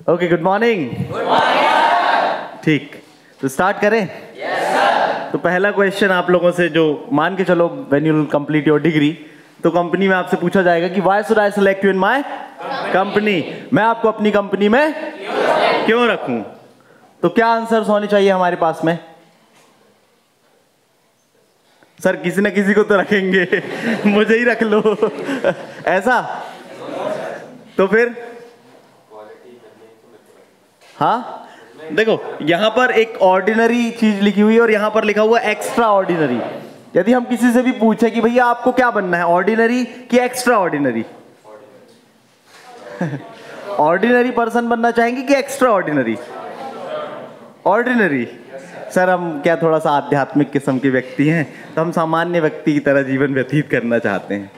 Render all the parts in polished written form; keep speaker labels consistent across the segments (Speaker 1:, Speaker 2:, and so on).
Speaker 1: Okay, good morning. ठीक, तो start करें। तो पहला क्वेश्चन आप लोगों से, जो मान के चलो when you will complete your degree, तो कंपनी में आपसे पूछा जाएगा कि why should I select you in my company, मैं आपको अपनी कंपनी में क्यों रखूं। तो क्या आंसर्स होने चाहिए हमारे पास में? सर किसी न किसी को तो रखेंगे, मुझे ही रख लो ऐसा? तो फिर हाँ, देखो यहां पर एक ऑर्डिनरी चीज लिखी हुई है और यहां पर लिखा हुआ एक्स्ट्रा ऑर्डिनरी। यदि हम किसी से भी पूछे कि भैया आपको क्या बनना है, ऑर्डिनरी कि एक्स्ट्रा ऑर्डिनरी ऑर्डिनरी पर्सन बनना चाहेंगे कि एक्स्ट्रा ऑर्डिनरी? ऑर्डिनरी। सर हम क्या थोड़ा सा आध्यात्मिक किस्म के व्यक्ति हैं, तो हम सामान्य व्यक्ति की तरह जीवन व्यतीत करना चाहते हैं।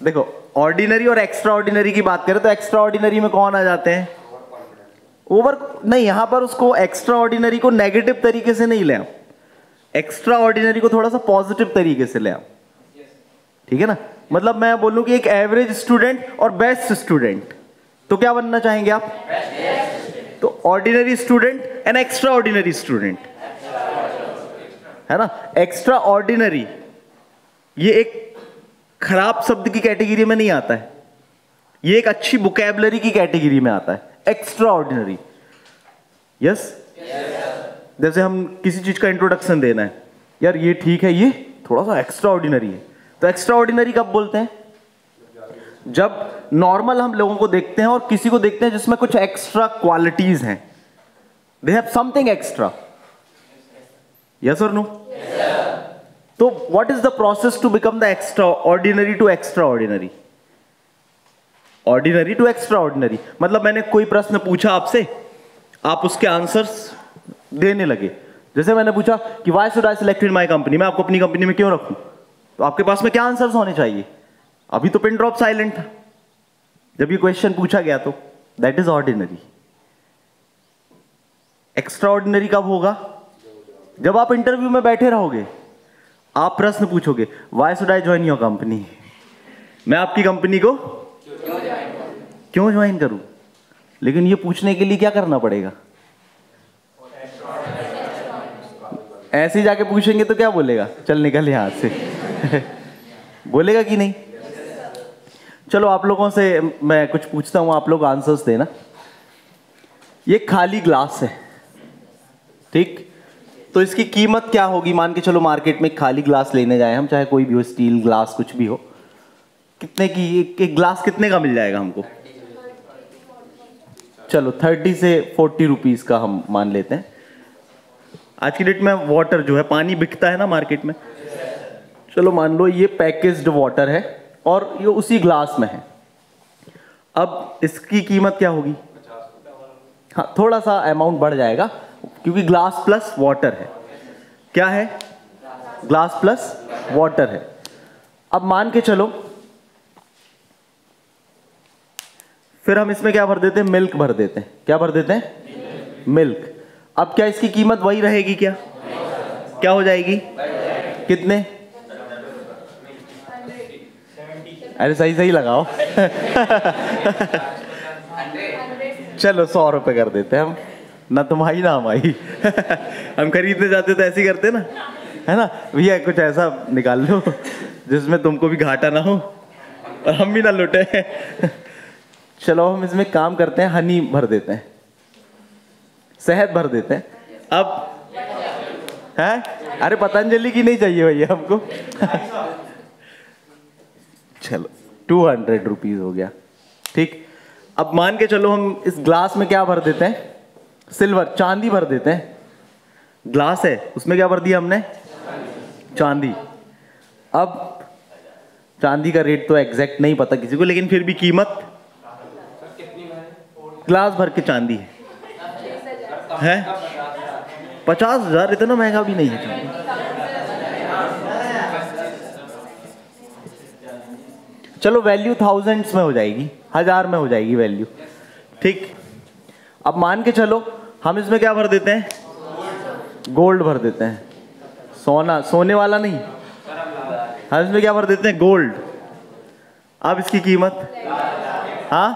Speaker 1: देखो ऑर्डिनरी और एक्स्ट्रा ऑर्डिनरी की बात करें तो एक्स्ट्रा ऑर्डिनरी में कौन आ जाते हैं? ओवर नहीं, यहां पर उसको एक्स्ट्रा ऑर्डिनरी को नेगेटिव तरीके से नहीं ले आओ, एक्स्ट्रा ऑर्डिनरी को थोड़ा सा पॉजिटिव तरीके से ले आओ, ठीक है ना। मतलब मैं बोलूं कि एक एवरेज स्टूडेंट और बेस्ट स्टूडेंट, तो क्या बनना चाहेंगे आप? तो ordinary student and extra ordinary student, है ना। एक्स्ट्रा ऑर्डिनरी ये एक खराब शब्द की कैटेगरी में नहीं आता है, ये एक अच्छी वोकैबुलरी की कैटेगरी में आता है। Extra ordinary, yes. जैसे हम किसी चीज का इंट्रोडक्शन देना है, यार ये ठीक है, ये थोड़ा सा एक्स्ट्रा ऑर्डिनरी है, तो एक्स्ट्रा ऑर्डिनरी कब बोलते हैं? जब नॉर्मल हम लोगों को देखते हैं और किसी को देखते हैं जिसमें कुछ एक्स्ट्रा क्वालिटीज हैं, they have something extra, yes और नो? तो what is the process to become the extraordinary to extraordinary? Ordinary to extraordinary मतलब मैंने कोई प्रश्न पूछा आपसे, आप उसके आंसर्स देने लगे। जैसे मैंने पूछा कि why should I select in my company, मैं आपको अपनी कंपनी में क्यों रखूं, तो आपके पास में क्या आंसर्स होने चाहिए? अभी तो पिन ड्रॉप साइलेंट था जब ये क्वेश्चन पूछा गया, तो that is ordinary. Extra ordinary कब होगा? जब आप इंटरव्यू में बैठे रहोगे, आप प्रश्न पूछोगे why should I join your company, मैं आपकी कंपनी को क्यों ज्वाइन करूं। लेकिन ये पूछने के लिए क्या करना पड़ेगा? ऐसे ही जाके पूछेंगे तो क्या बोलेगा, चल निकल यहां से बोलेगा कि नहीं? चलो आप लोगों से मैं कुछ पूछता हूं, आप लोग आंसर्स देना। ये खाली ग्लास है, ठीक, तो इसकी कीमत क्या होगी? मान के चलो मार्केट में खाली ग्लास लेने जाए हम, चाहे कोई भी हो, स्टील ग्लास कुछ भी हो, कितने की एक ग्लास कितने का मिल जाएगा हमको? चलो 30 से 40 रुपीज का हम मान लेते हैं। आज की डेट में वाटर जो है, पानी बिकता है ना मार्केट में, चलो मान लो ये पैकेज्ड वाटर है और ये उसी ग्लास में है। अब इसकी कीमत क्या होगी? हाँ, थोड़ा सा अमाउंट बढ़ जाएगा क्योंकि ग्लास प्लस वाटर है। क्या है? ग्लास प्लस वाटर है। अब मान के चलो फिर हम इसमें क्या भर देते हैं? मिल्क भर देते हैं। क्या भर देते हैं? मिल्क। अब क्या इसकी कीमत वही रहेगी क्या? क्या हो जाएगी? कितने? अरे सही सही लगाओ चलो 100 रुपए कर देते हैं हम, ना तुम्हारी ना हमारी हम खरीदने जाते तो ऐसे ही करते ना, है ना भैया, कुछ ऐसा निकाल लो जिसमें तुमको भी घाटा ना हो और हम भी ना लुटे चलो हम इसमें काम करते हैं, हनी भर देते हैं, शहद भर देते हैं। अब है, अरे पतंजलि की नहीं चाहिए भैया हमको चलो 200 रुपीज हो गया, ठीक। अब मान के चलो हम इस ग्लास में क्या भर देते हैं? सिल्वर, चांदी भर देते हैं। ग्लास है, उसमें क्या भर दिया हमने? चांदी। अब चांदी का रेट तो एग्जैक्ट नहीं पता किसी को, लेकिन फिर भी कीमत, ग्लास भर के चांदी है 50,000, इतना महंगा भी नहीं है चांदी। चलो वैल्यू थाउजेंड्स में हो जाएगी, 1000 में हो जाएगी वैल्यू, ठीक। अब मान के चलो हम इसमें क्या भर देते हैं? गोल्ड भर देते हैं। सोना, सोने वाला नहीं, हम इसमें क्या भर देते हैं? गोल्ड। अब इसकी कीमत, हाँ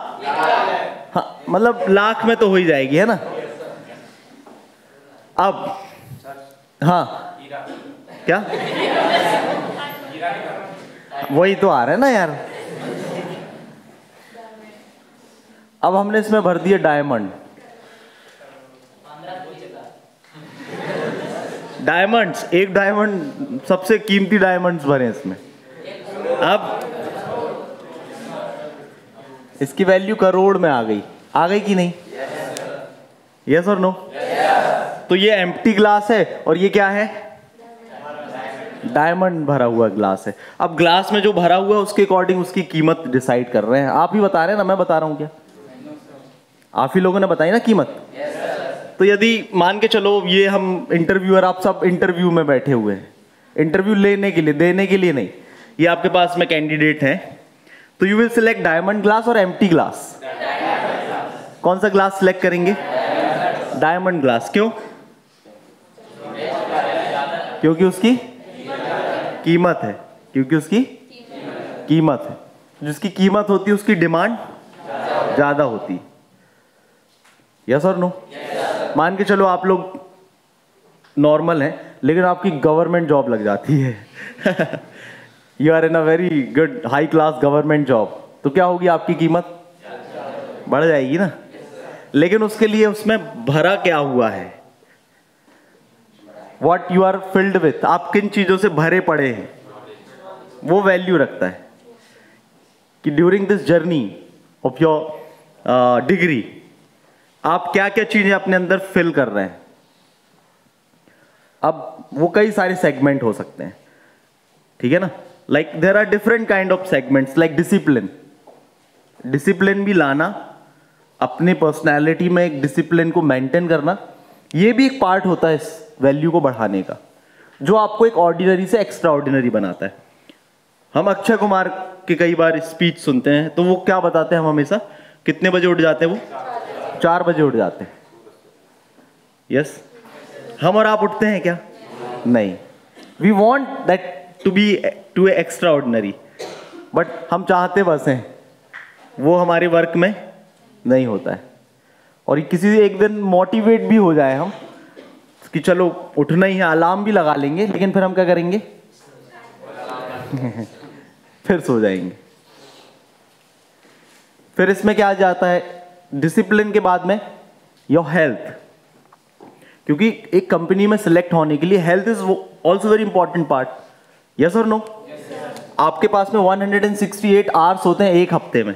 Speaker 1: हाँ मतलब लाख में तो हो ही जाएगी, है ना। अब हाँ क्या, वही तो आ रहा है ना यार। अब हमने इसमें भर दिया डायमंड। डायमंड्स, एक डायमंड, सबसे कीमती डायमंड्स भरे इसमें। अब इसकी वैल्यू करोड़ में आ गई कि नहीं? यस और नो? तो ये एम्प्टी ग्लास है और ये क्या है? डायमंड भरा हुआ ग्लास है। अब ग्लास में जो भरा हुआ है उसके अकॉर्डिंग उसकी कीमत डिसाइड कर रहे हैं। आप ही बता रहे हैं ना, मैं बता रहा हूं क्या? आप ही लोगों ने बताई ना कीमत। तो यदि मान के चलो ये हम इंटरव्यूअर, आप सब इंटरव्यू में बैठे हुए हैं, इंटरव्यू लेने के लिए, देने के लिए नहीं, ये आपके पास में कैंडिडेट हैं, तो you will select diamond glass और एम्प्टी ग्लास। कौन सा ग्लास सिलेक्ट करेंगे? Diamond glass. क्यों? क्योंकि उसकी कीमत है, क्योंकि उसकी कीमत है। जिसकी कीमत होती है उसकी डिमांड ज्यादा होती है। यस और नो? मान के चलो आप लोग नॉर्मल हैं लेकिन आपकी गवर्नमेंट जॉब लग जाती है you are in a very good high class government job, तो क्या होगी? आपकी कीमत बढ़ जाएगी ना। लेकिन उसके लिए उसमें भरा क्या हुआ है, what you are filled with, आप किन चीजों से भरे पड़े हैं, वो वैल्यू रखता है कि during this journey of your degree आप क्या क्या चीजें अपने अंदर फिल कर रहे हैं। अब वो कई सारे सेगमेंट हो सकते हैं, ठीक है ना। Like there are different kind of segments, like discipline. Discipline भी लाना, अपनी पर्सनैलिटी में एक डिसिप्लिन को मेंटेन करना, ये भी एक पार्ट होता है इस वैल्यू को बढ़ाने का, जो आपको एक ऑर्डिनरी से एक्स्ट्रा ऑर्डिनरी बनाता है। हम अक्षय कुमार के कई बार स्पीच सुनते हैं, तो वो क्या बताते हैं, हम हमेशा कितने बजे उठ जाते हैं? वो 4 बजे उठ जाते हैं। यस, हम और आप उठते हैं क्या? नहीं। We want that to be to a extraordinary, but हम चाहते बस हैं, वो हमारे वर्क में नहीं होता है। और किसी एक दिन मोटिवेट भी हो जाए हम कि चलो उठना ही है, अलार्म भी लगा लेंगे, लेकिन फिर हम क्या करेंगे फिर सो जाएंगे। फिर इसमें क्या आ जाता है डिसिप्लिन के बाद में? Your health. क्योंकि एक कंपनी में सिलेक्ट होने के लिए health is also very important part. Yes और नो? आपके पास में 168 आवर्स होते हैं एक हफ्ते में।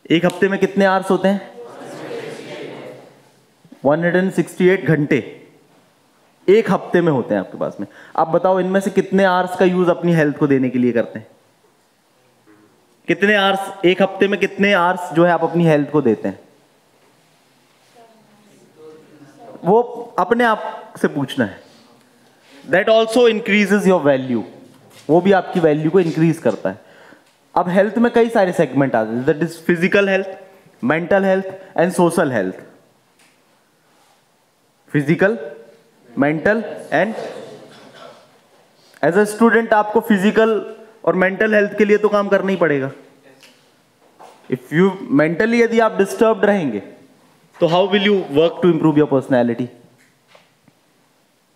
Speaker 1: एक हफ्ते में कितने आवर्स होते हैं? 168 घंटे एक हफ्ते में होते हैं आपके पास में। आप बताओ इनमें से कितने आवर्स का यूज अपनी हेल्थ को देने के लिए करते हैं? कितने आवर्स एक हफ्ते में, कितने आवर्स जो है आप अपनी हेल्थ को देते हैं? वो अपने आप से पूछना है। That also increases your value, वो भी आपकी वैल्यू को इंक्रीज करता है। अब हेल्थ में कई सारे सेगमेंट आते हैं, that is physical health, mental health and social health. Physical, mental and as a student आपको फिजिकल और मेंटल हेल्थ के लिए तो काम करना ही पड़ेगा। इफ यू मेंटली यदि आप डिस्टर्ब्ड रहेंगे तो how will you work to improve your personality?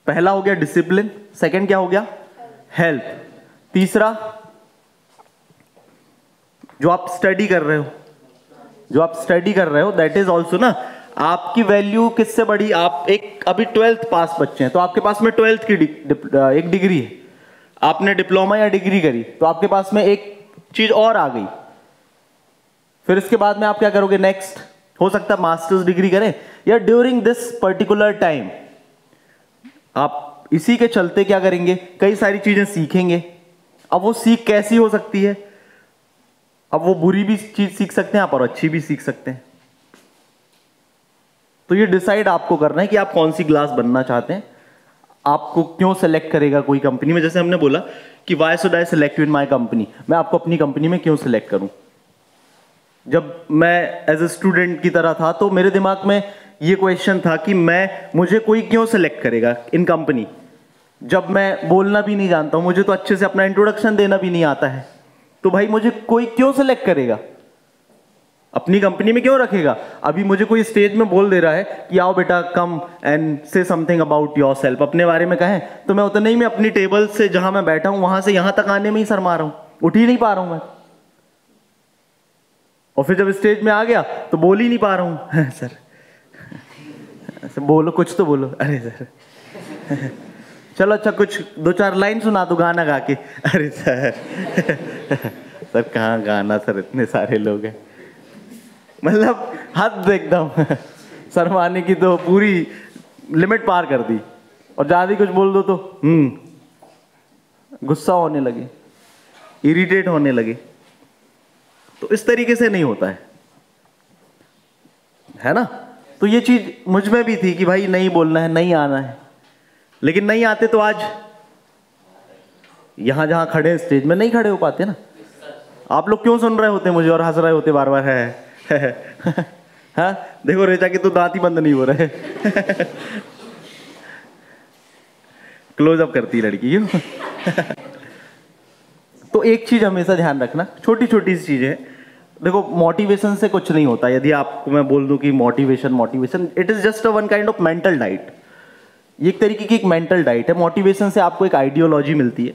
Speaker 1: पहला हो गया डिसिप्लिन, सेकंड क्या हो गया? हेल्थ। तीसरा, जो आप स्टडी कर रहे हो, जो आप स्टडी कर रहे हो दैट इज ऑल्सो ना, आपकी वैल्यू किससे बढ़ी? आप एक अभी 12th पास बच्चे हैं तो आपके पास में 12th की एक डिग्री है, आपने डिप्लोमा या डिग्री करी तो आपके पास में एक चीज और आ गई। फिर इसके बाद में आप क्या करोगे? नेक्स्ट हो सकता है मास्टर्स डिग्री करें, या ड्यूरिंग दिस पर्टिकुलर टाइम आप इसी के चलते क्या करेंगे? कई सारी चीजें सीखेंगे। अब वो सीख कैसी हो सकती है? अब वो बुरी भी चीज सीख सकते हैं आप और अच्छी भी सीख सकते हैं। तो ये डिसाइड आपको करना है कि आप कौन सी क्लास बनना चाहते हैं। आपको क्यों सेलेक्ट करेगा कोई कंपनी में? जैसे हमने बोला कि why should I select in my company, मैं आपको अपनी कंपनी में क्यों सिलेक्ट करूं? जब मैं एज ए स्टूडेंट की तरह था तो मेरे दिमाग में ये क्वेश्चन था कि मुझे कोई क्यों सिलेक्ट करेगा इन कंपनी, जब मैं बोलना भी नहीं जानता हूं, मुझे तो अच्छे से अपना इंट्रोडक्शन देना भी नहीं आता है, तो भाई मुझे कोई क्यों सिलेक्ट करेगा? अपनी कंपनी में क्यों रखेगा? अभी मुझे कोई स्टेज में बोल दे रहा है कि आओ बेटा कम एंड से समथिंग अबाउट योरसेल्फ, अपने बारे में कहें, तो मैं उतना ही में अपनी टेबल से जहां मैं बैठा हूं वहां से यहां तक आने में ही शर्मा रहा हूं, उठ ही नहीं पा रहा हूं मैं। और फिर जब स्टेज में आ गया तो बोल ही नहीं पा रहा हूं। सर बोलो, कुछ तो बोलो। अरे सर चलो अच्छा कुछ 2-4 लाइन सुना दो गाना गा के। अरे सर सर कहाँ गाना सर, इतने सारे लोग हैं। मतलब हद एकदम शर्माने की तो पूरी लिमिट पार कर दी। और ज्यादा कुछ बोल दो तो गुस्सा होने लगे, इरिटेट होने लगे। तो इस तरीके से नहीं होता है ना? तो ये चीज मुझ में भी थी कि भाई नहीं बोलना है, नहीं आना है। लेकिन नहीं आते तो आज यहां जहां खड़े स्टेज में नहीं खड़े हो पाते ना। आप लोग क्यों सुन रहे होते मुझे और हंस रहे होते बार बार? है हाँ देखो रेचा के तो दांत ही बंद नहीं हो रहे। क्लोज अप करती लड़की क्यों? तो एक चीज हमेशा ध्यान रखना, छोटी छोटी सी चीजें। देखो मोटिवेशन से कुछ नहीं होता। यदि आपको मैं बोल दूं कि motivation it is just a one kind of mental diet. ये एक तरीके की एक मेंटल डाइट है। मोटिवेशन से आपको एक आइडियोलॉजी मिलती है,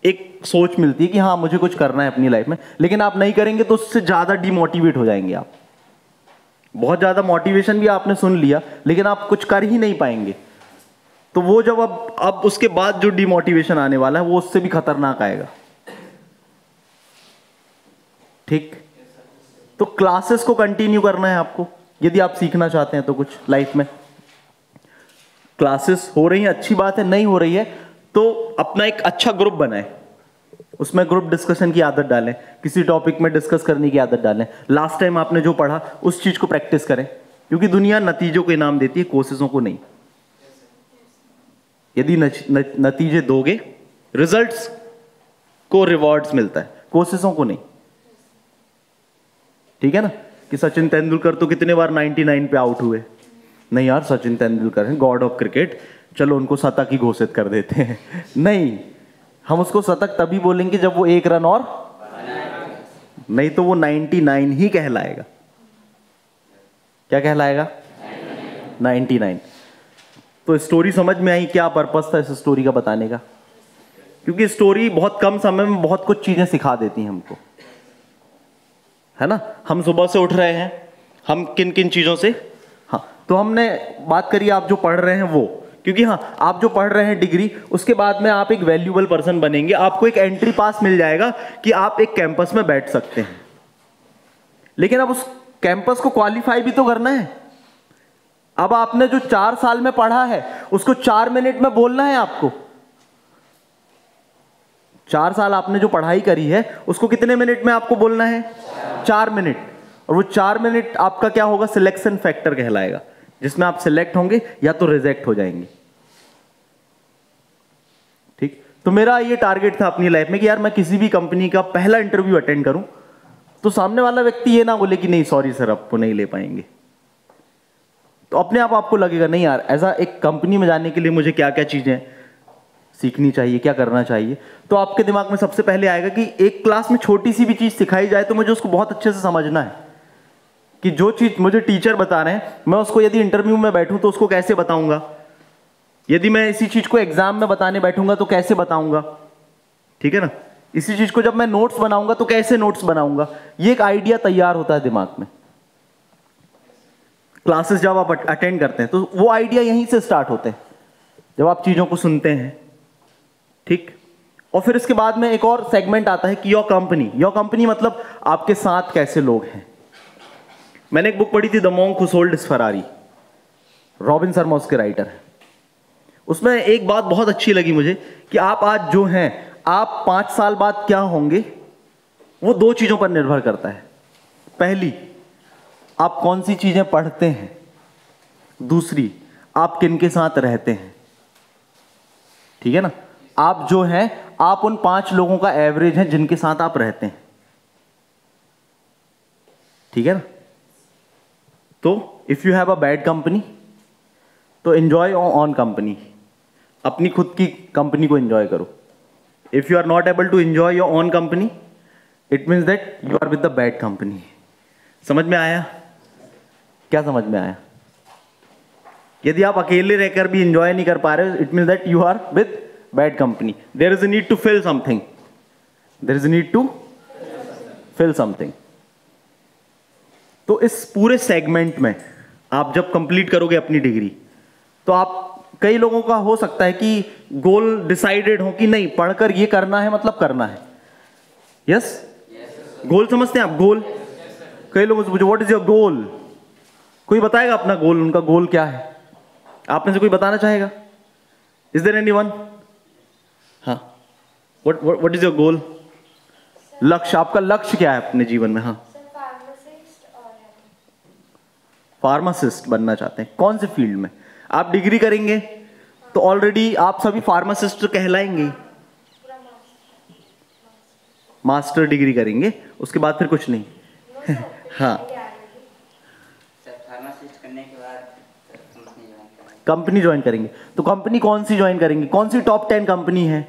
Speaker 1: एक सोच मिलती है कि हाँ मुझे कुछ करना है अपनी लाइफ में। लेकिन आप नहीं करेंगे तो उससे ज्यादा डिमोटिवेट हो जाएंगे आप। बहुत ज्यादा मोटिवेशन भी आपने सुन लिया लेकिन आप कुछ कर ही नहीं पाएंगे। तो वो जब अब उसके बाद जो डिमोटिवेशन आने वाला है वो उससे भी खतरनाक आएगा। ठीक? तो क्लासेस को कंटिन्यू करना है आपको यदि आप सीखना चाहते हैं तो कुछ लाइफ में। क्लासेस हो रही है, अच्छी बात है। नहीं हो रही है तो अपना एक अच्छा ग्रुप बनाएं, उसमें ग्रुप डिस्कशन की आदत डालें, किसी टॉपिक में डिस्कस करने की आदत डालें। लास्ट टाइम आपने जो पढ़ा उस चीज को प्रैक्टिस करें, क्योंकि दुनिया नतीजों को इनाम देती है, कोशिशों को नहीं। यदि नतीजे दोगे, रिजल्ट्स को रिवॉर्ड्स मिलता है, कोशिशों को नहीं। ठीक है ना? कि सचिन तेंदुलकर तो कितने बार 99 पे आउट हुए। नहीं यार सचिन तेंदुलकर हैं गॉड ऑफ क्रिकेट, चलो उनको शतक ही घोषित कर देते हैं। नहीं, हम उसको शतक तभी बोलेंगे जब वो 1 रन और, नहीं तो वो 99 ही कहलाएगा। क्या कहलाएगा? 99। तो स्टोरी समझ में आई? क्या पर्पस था इस स्टोरी का बताने का? क्योंकि स्टोरी बहुत कम समय में बहुत कुछ चीजें सिखा देती हैं हमको, है ना? हम सुबह से उठ रहे हैं, हम किन किन चीजों से, हाँ तो हमने बात करी आप जो पढ़ रहे हैं वो, क्योंकि हाँ आप जो पढ़ रहे हैं डिग्री, उसके बाद में आप एक वैल्यूएबल पर्सन बनेंगे। आपको एक एंट्री पास मिल जाएगा कि आप एक कैंपस में बैठ सकते हैं। लेकिन अब उस कैंपस को क्वालिफाई भी तो करना है। अब आपने जो 4 साल में पढ़ा है उसको 4 मिनट में बोलना है आपको। 4 साल आपने जो पढ़ाई करी है उसको कितने मिनट में आपको बोलना है? 4 मिनट। और वो 4 मिनट आपका क्या होगा? सिलेक्शन फैक्टर कहलाएगा, जिसमें आप सिलेक्ट होंगे या तो रिजेक्ट हो जाएंगे। ठीक? तो मेरा ये टारगेट था अपनी लाइफ में कि यार मैं किसी भी कंपनी का पहला इंटरव्यू अटेंड करूं तो सामने वाला व्यक्ति ये ना बोले कि नहीं सॉरी सर आपको नहीं ले पाएंगे। तो अपने आप आपको लगेगा नहीं यार ऐसा एक कंपनी में जाने के लिए मुझे क्या क्या चीजें सीखनी चाहिए, क्या करना चाहिए। तो आपके दिमाग में सबसे पहले आएगा कि एक क्लास में छोटी सी भी चीज सिखाई जाए तो मुझे उसको बहुत अच्छे से समझना है कि जो चीज मुझे टीचर बता रहे हैं मैं उसको यदि इंटरव्यू में बैठूं तो उसको कैसे बताऊंगा, यदि मैं इसी चीज को एग्जाम में बताने बैठूंगा तो कैसे बताऊंगा। ठीक है ना? इसी चीज को जब मैं नोट्स बनाऊंगा तो कैसे नोट्स बनाऊंगा। ये एक आइडिया तैयार होता है दिमाग में। क्लासेस जब आप अटेंड करते हैं तो वो आइडिया यहीं से स्टार्ट होते हैं, जब आप चीजों को सुनते हैं। ठीक? और फिर इसके बाद में एक और सेगमेंट आता है कि योर कंपनी मतलब आपके साथ कैसे लोग हैं। मैंने एक बुक पढ़ी थी the monk who sold his Ferrari, robin Sharma उसके राइटर है। उसमें एक बात बहुत अच्छी लगी मुझे कि आप आज जो हैं आप 5 साल बाद क्या होंगे वो 2 चीजों पर निर्भर करता है। पहली, आप कौन सी चीजें पढ़ते हैं। दूसरी, आप किन के साथ रहते हैं। ठीक है ना? आप जो हैं आप उन 5 लोगों का एवरेज है जिनके साथ आप रहते हैं। ठीक है ना? तो if you have a bad company तो एंजॉय ऑन कंपनी, अपनी खुद की कंपनी को एंजॉय करो। If you are not able to enjoy your own company it means that you are with the bad company. समझ में आया? क्या समझ में आया? यदि आप अकेले रहकर भी एंजॉय नहीं कर पा रहे हो, it means that you are with bad company. There is a need to fill something. There is a need to fill something. तो इस पूरे सेगमेंट में आप जब कंप्लीट करोगे अपनी डिग्री, तो आप, कई लोगों का हो सकता है कि गोल डिसाइडेड हो कि नहीं पढ़कर ये करना है, मतलब करना है. यस? गोल समझते हैं आप? गोल, कई लोगों से पूछो व्हाट इज योर गोल. कोई बताएगा अपना गोल, उनका गोल क्या है? आप में से कोई बताना चाहेगा? Is there anyone? हाँ, व्हाट इज योर गोल? लक्ष्य, आपका लक्ष्य क्या है अपने जीवन में? हाँ, फार्मासिस्ट बनना चाहते हैं. कौन से फील्ड में? आप डिग्री करेंगे तो ऑलरेडी आप सभी फार्मासिस्ट कहलाएंगे. मास्टर डिग्री करेंगे, उसके बाद फिर कुछ नहीं. हाँ,
Speaker 2: फार्मासिस्ट करने के बाद
Speaker 1: कंपनी ज्वाइन करेंगे. तो कंपनी कौन सी ज्वाइन करेंगे? कौन सी टॉप 10 कंपनी है,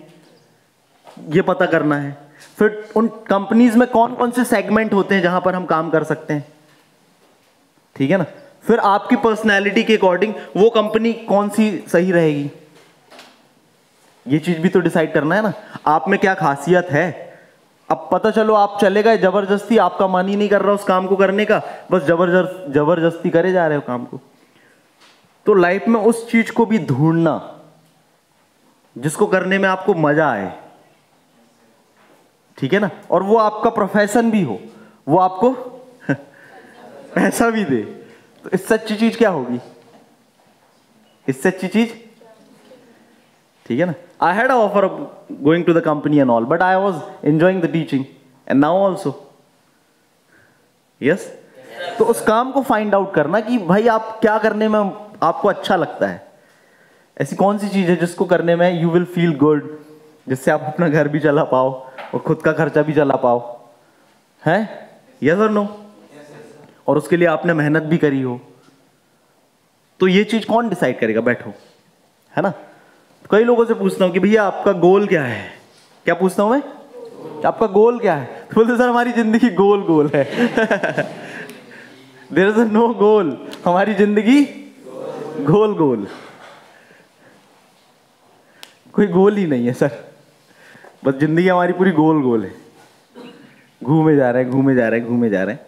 Speaker 1: ये पता करना है. फिर उन कंपनीज में कौन कौन से सेगमेंट होते हैं जहां पर हम काम कर सकते हैं. ठीक है ना? फिर आपकी पर्सनैलिटी के अकॉर्डिंग वो कंपनी कौन सी सही रहेगी, ये चीज भी तो डिसाइड करना है ना. आप में क्या खासियत है. अब पता चलो आप चले गए जबरदस्ती, आपका मन ही नहीं कर रहा उस काम को करने का, बस जबरदस्ती करे जा रहे हो काम को. तो लाइफ में उस चीज को भी ढूंढना जिसको करने में आपको मजा आए. ठीक है ना? और वो आपका प्रोफेशन भी हो, वो आपको पैसा भी दे. तो इससे अच्छी चीज क्या होगी? इससे अच्छी चीज, ठीक है ना? I had a offer of going to the company and all, but I was enjoying the teaching and now also. Yes? तो उस काम को फाइंड आउट करना कि भाई आप क्या करने में आपको अच्छा लगता है. ऐसी कौन सी चीज है जिसको करने में यू विल फील गुड, जिससे आप अपना घर भी चला पाओ और खुद का खर्चा भी चला पाओ. है? यस और नो? और उसके लिए आपने मेहनत भी करी हो. तो ये चीज कौन डिसाइड करेगा? बैठो, है ना? तो कई लोगों से पूछता हूं कि भैया आपका गोल क्या है. क्या पूछता हूं मैं? आपका गोल क्या है? तो बोलते सर हमारी जिंदगी गोल गोल है. देयर इज नो गोल. हमारी जिंदगी गोल गोल, कोई गोल ही नहीं है सर. बस जिंदगी हमारी पूरी गोल गोल है. घूमे जा रहे हैं, घूमे जा रहे हैं, घूमे जा रहे हैं.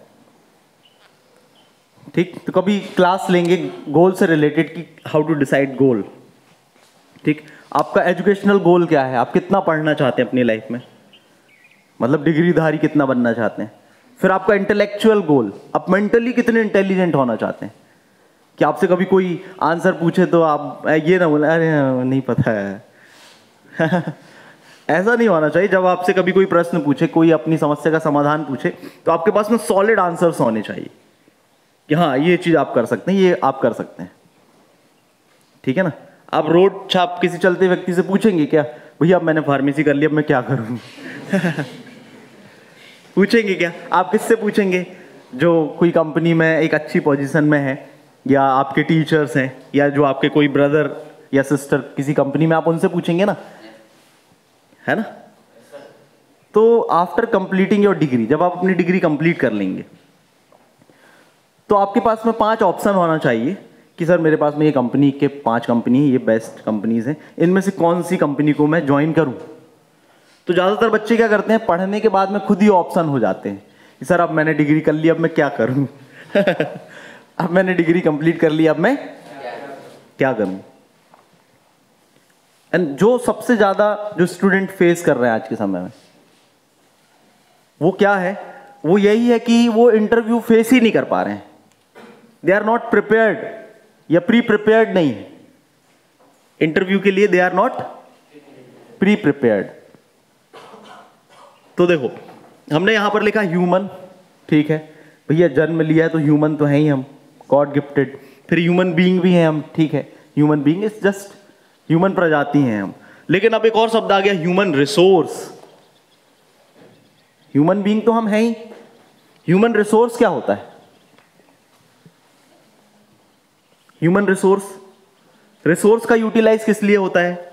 Speaker 1: ठीक. तो कभी क्लास लेंगे गोल से रिलेटेड कि हाउ टू डिसाइड गोल. ठीक. आपका एजुकेशनल गोल क्या है? आप कितना पढ़ना चाहते हैं अपनी लाइफ में, मतलब डिग्रीधारी कितना बनना चाहते हैं. फिर आपका इंटेलेक्चुअल गोल, आप मेंटली कितने इंटेलिजेंट होना चाहते हैं. कि आपसे कभी कोई आंसर पूछे तो आप ये ना बोले अरे नहीं पता है. ऐसा नहीं होना चाहिए. जब आपसे कभी कोई प्रश्न पूछे, कोई अपनी समस्या का समाधान पूछे, तो आपके पास में सॉलिड आंसर्स होने चाहिए कि हाँ ये चीज आप कर सकते हैं, ये आप कर सकते हैं. ठीक है ना? आप रोड छाप किसी चलते व्यक्ति से पूछेंगे क्या, भैया अब मैंने फार्मेसी कर लिया, अब मैं क्या करूं? पूछेंगे क्या? आप किससे पूछेंगे? जो कोई कंपनी में एक अच्छी पोजीशन में है, या आपके टीचर्स हैं, या जो आपके कोई ब्रदर या सिस्टर किसी कंपनी में, आप उनसे पूछेंगे ना, है ना? तो आफ्टर कंप्लीटिंग योर डिग्री, जब आप अपनी डिग्री कंप्लीट कर लेंगे, तो आपके पास में 5 ऑप्शन होना चाहिए कि सर मेरे पास में ये कंपनी के 5 कंपनी है, ये बेस्ट कंपनीज हैं, इनमें से कौन सी कंपनी को मैं ज्वाइन करूं. तो ज़्यादातर बच्चे क्या करते हैं, पढ़ने के बाद में खुद ही ऑप्शन हो जाते हैं कि सर अब मैंने डिग्री कर ली, अब मैं क्या करूं? अब मैंने डिग्री कंप्लीट कर ली, अब मैं क्या करूं? एंड जो सबसे ज़्यादा जो स्टूडेंट फेस कर रहे हैं आज के समय में, वो क्या है? वो यही है कि वो इंटरव्यू फेस ही नहीं कर पा रहे हैं. दे आर नॉट प्रिपेयर्ड, या प्री प्रिपेयर्ड नहीं है इंटरव्यू के लिए. They are not pre prepared. तो देखो हमने यहां पर लिखा ह्यूमन. ठीक है भैया, जन्म लिया है तो ह्यूमन तो है ही हम, गॉड गिफ्टेड. फिर ह्यूमन बीइंग भी हैं हम. ठीक है, human being is just human प्रजाति हैं हम. लेकिन अब एक और शब्द आ गया, ह्यूमन रिसोर्स. ह्यूमन बीइंग तो हम हैं ही, ह्यूमन रिसोर्स क्या होता है? ह्यूमन रिसोर्स, रिसोर्स का यूटिलाइज किस लिए होता है?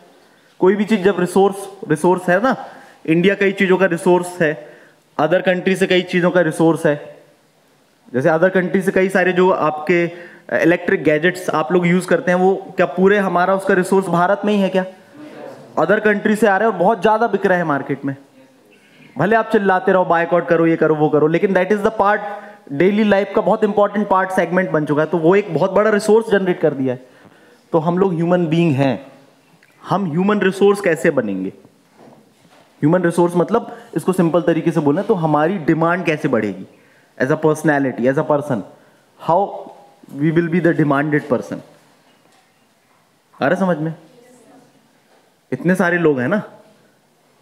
Speaker 1: कोई भी चीज जब रिसोर्स है ना, इंडिया कई चीजों का रिसोर्स है, अदर कंट्री से कई चीजों का रिसोर्स है. जैसे अदर कंट्री से कई सारे जो आपके इलेक्ट्रिक गैजेट्स आप लोग यूज करते हैं, वो क्या पूरे हमारा उसका रिसोर्स भारत में ही है क्या? अदर कंट्री से आ रहे हैं और बहुत ज्यादा बिक रहा है मार्केट में। भले आप चिल्लाते रहो बायकॉट करो, ये करो, वो करो, लेकिन that is the part, daily life का बहुत इंपॉर्टेंट पार्ट सेगमेंट बन चुका है। तो वो एक बहुत बड़ा रिसोर्स जनरेट कर दिया है। तो हम लोग ह्यूमन बीइंग हैं, हम ह्यूमन रिसोर्स कैसे बनेंगे? ह्यूमन रिसोर्स मतलब इसको सिंपल तरीके से बोलें तो हमारी डिमांड कैसे बढ़ेगी as a personality, as a person, how we will be the demanded person. आ रहा समझ में? इतने सारे लोग हैं ना,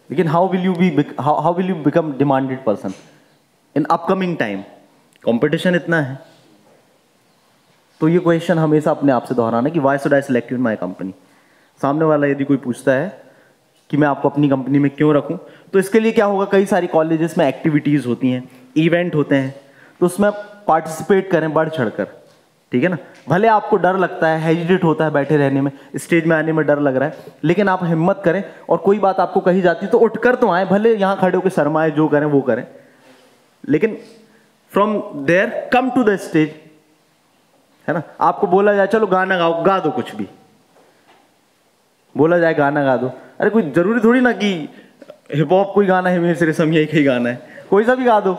Speaker 1: लेकिन how will you become demanded person in upcoming time? Competition इतना है। तो ये क्वेश्चन हमेशा अपने आप से दोहराना कि why should I select you in my company. सामने वाला यदि कोई पूछता है कि मैं आपको अपनी कंपनी में क्यों रखूं, तो इसके लिए क्या होगा, कई सारी कॉलेजेस में एक्टिविटीज होती हैं, इवेंट होते हैं, तो उसमें पार्टिसिपेट करें बढ़ चढ़कर, ठीक है ना। भले आपको डर लगता है, हेजिटेट होता है बैठे रहने में, स्टेज में आने में डर लग रहा है, लेकिन आप हिम्मत करें और कोई बात आपको कही जाती तो उठकर तो आए, भले यहाँ खड़े होकर शर्माए, जो करें वो करें, लेकिन from there come to the stage, है ना। आपको बोला जाए चलो गाना गाओ, गा दो, कुछ भी बोला जाए गाना गा दो, अरे कोई जरूरी थोड़ी ना कि हिप हॉप कोई गाना है, मेरे रेशमिया ही गाना है, कोई सा भी गा दो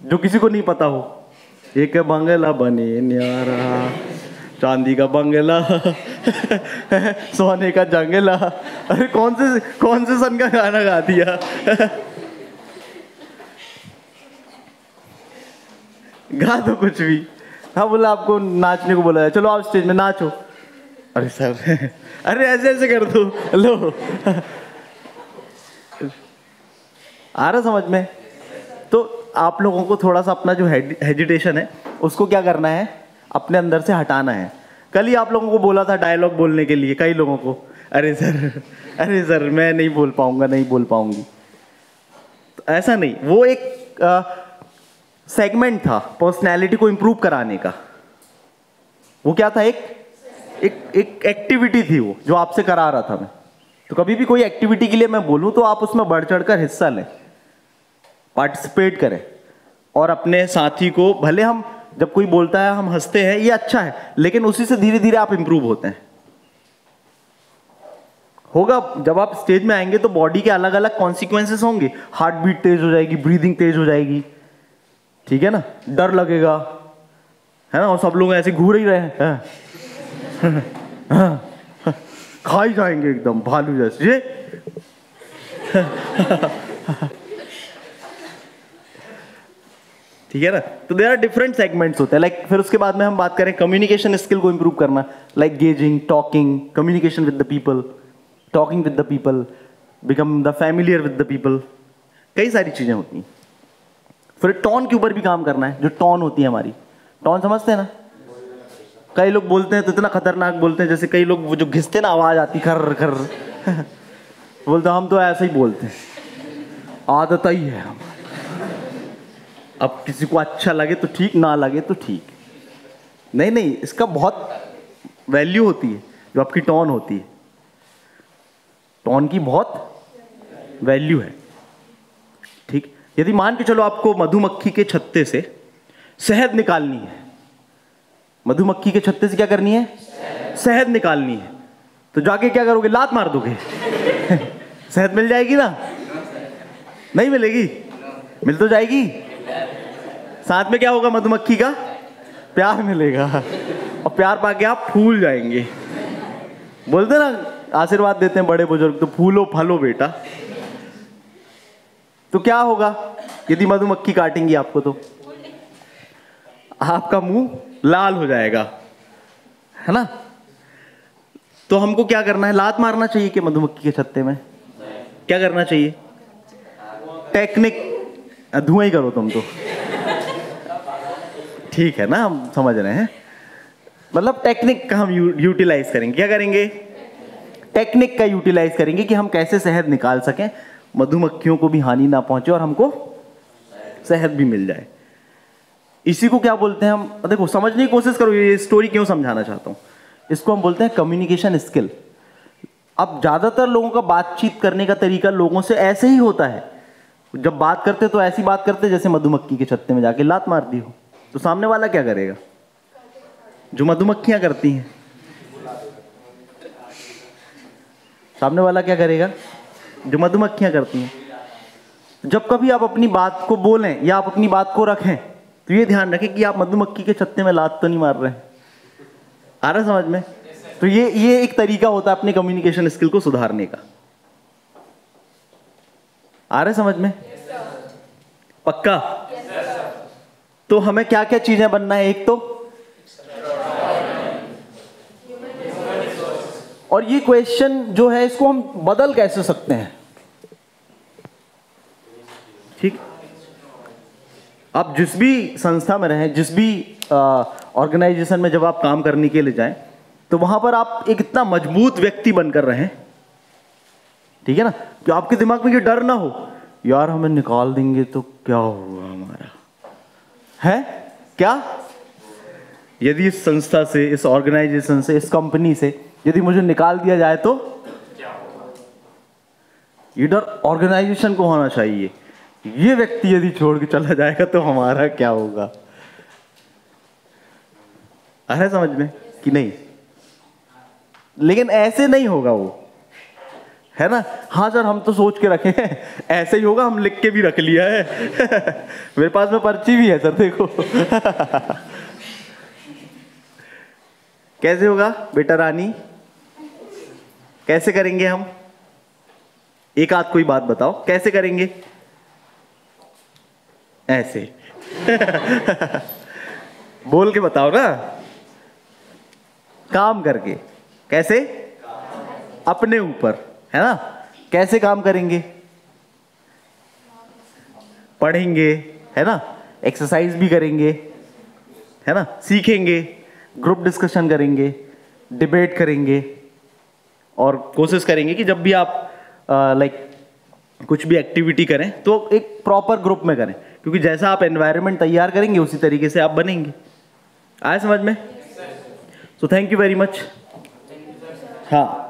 Speaker 1: जो किसी को नहीं पता हो। एक बंगला बने न्यारा, चांदी का बंगला सोने का जंगला, अरे कौन से सन का गाना गा दिया गा दो कुछ भी। हाँ बोला आपको नाचने को बोला है, चलो आप स्टेज में नाचो, अरे सर अरे ऐसे ऐसे कर दो, लो आ रहा समझ में? तो आप लोगों को थोड़ा सा अपना जो हेजिटेशन है उसको क्या करना है, अपने अंदर से हटाना है। कल ही आप लोगों को बोला था डायलॉग बोलने के लिए, कई लोगों को, अरे सर मैं नहीं बोल पाऊंगा, नहीं बोल पाऊंगी। तो ऐसा नहीं, वो एक सेगमेंट था पर्सनैलिटी को इंप्रूव कराने का। वो क्या था, एक एक्टिविटी थी वो जो आपसे करा रहा था मैं। तो कभी भी कोई एक्टिविटी के लिए मैं बोलूं तो आप उसमें बढ़ चढ़कर हिस्सा लें, पार्टिसिपेट करें, और अपने साथी को, भले हम जब कोई बोलता है हम हंसते हैं, ये अच्छा है, लेकिन उसी से धीरे धीरे आप इंप्रूव होते हैं। होगा जब आप स्टेज में आएंगे तो बॉडी के अलग अलग कॉन्सिक्वेंसेस होंगे, हार्ट बीट तेज हो जाएगी, ब्रीदिंग तेज हो जाएगी, ठीक है ना, डर लगेगा, है ना, और सब लोग ऐसे घूर ही रहे हैं खा ही जाएंगे एकदम भालू जैसे ये ठीक है ना। तो देयर आर डिफरेंट सेगमेंट्स होते हैं, लाइक फिर उसके बाद में हम बात करें कम्युनिकेशन स्किल को इंप्रूव करना, like gazing, talking, communication with the people, talking with the people, become the familiar with the people, कई सारी चीजें होती हैं। फिर टोन के ऊपर भी काम करना है, जो टोन होती है हमारी, टोन समझते हैं ना। कई लोग बोलते हैं तो इतना खतरनाक बोलते हैं, जैसे कई लोग वो जो घिसते हैं ना, आवाज आती खर खर बोलते हम तो ऐसे ही बोलते हैं, आदत ही है हमारी। अब किसी को अच्छा लगे तो ठीक, ना लगे तो ठीक, नहीं, इसका बहुत वैल्यू होती है जो आपकी टोन होती है, टोन की बहुत वैल्यू है, ठीक। यदि मान के चलो आपको मधुमक्खी के छत्ते से शहद निकालनी है, मधुमक्खी के छत्ते से क्या करनी है, शहद निकालनी है, तो जाके क्या करोगे, लात मार दोगे शहद मिल जाएगी ना? नहीं मिलेगी, मिल तो जाएगी, साथ में क्या होगा, मधुमक्खी का प्यार मिलेगा, और प्यार पाके आप फूल जाएंगे। बोलते ना, आशीर्वाद देते हैं बड़े बुजुर्ग, तो फूलो फलो बेटा। तो क्या होगा यदि मधुमक्खी काटेंगी आपको, तो आपका मुंह लाल हो जाएगा, है ना। तो हमको क्या करना है, लात मारना चाहिए कि मधुमक्खी के छत्ते में क्या करना चाहिए, टेक्निक, धुआं ही करो तुम तो, ठीक है ना, हम समझ रहे हैं। मतलब टेक्निक का हम यूटिलाइज करेंगे, क्या करेंगे, टेक्निक का यूटिलाइज करेंगे कि हम कैसे शहद निकाल सकें, मधुमक्खियों को भी हानि ना पहुंचे और हमको शहद भी मिल जाए। इसी को क्या बोलते हैं हम, देखो समझने की कोशिश करो, ये स्टोरी क्यों समझाना चाहता हूं। इसको हम बोलते हैं कम्युनिकेशन स्किल। अब ज्यादातर लोगों का बातचीत करने का तरीका लोगों से ऐसे ही होता है, जब बात करते तो ऐसी बात करते जैसे मधुमक्खी के छत्ते में जाके लात मार दी हो, तो सामने वाला क्या करेगा? जो मधुमक्खियां करती हैं। सामने वाला क्या करेगा? जो मधुमक्खियां करती हैं। जब कभी आप अपनी बात को बोलें या आप अपनी बात को रखें तो ये ध्यान रखें कि आप मधुमक्खी के छत्ते में लात तो नहीं मार रहे हैं। आ रहा समझ में? तो ये एक तरीका होता है अपनी कम्युनिकेशन स्किल को सुधारने का। आ रहा समझ में? पक्का? तो हमें क्या क्या चीजें बनना है? एक तो, और ये क्वेश्चन जो है इसको हम बदल कैसे सकते हैं? ठीक, आप जिस भी संस्था में रहें, जिस भी ऑर्गेनाइजेशन में जब आप काम करने के लिए जाएं, तो वहां पर आप एक इतना मजबूत व्यक्ति बनकर रहें, ठीक है ना, कि आपके दिमाग में ये डर ना हो यार हमें निकाल देंगे तो क्या होगा हमारा, है क्या? यदि इस संस्था से, इस ऑर्गेनाइजेशन से, इस कंपनी से यदि मुझे निकाल दिया जाए तो ये डर ऑर्गेनाइजेशन को होना चाहिए। ये व्यक्ति यदि छोड़ के चला जाएगा तो हमारा क्या होगा? आ रहा है समझ में कि नहीं? लेकिन ऐसे नहीं होगा वो, है ना? हाँ सर हम तो सोच के रखे हैं ऐसे ही होगा, हम लिख के भी रख लिया है मेरे पास में पर्ची भी है सर, देखो कैसे होगा बेटा रानी? कैसे करेंगे हम? एक आध कोई बात बताओ, कैसे करेंगे? ऐसे बोल के बताओ ना, काम करके। कैसे? अपने ऊपर, है ना? कैसे काम करेंगे? पढ़ेंगे, है ना? एक्सरसाइज भी करेंगे, है ना? सीखेंगे, ग्रुप डिस्कशन करेंगे, डिबेट करेंगे, और कोशिश करेंगे कि जब भी आप कुछ भी एक्टिविटी करें तो एक प्रॉपर ग्रुप में करें, क्योंकि जैसा आप एनवायरनमेंट तैयार करेंगे उसी तरीके से आप बनेंगे। आया समझ में? So thank you very much. हाँ।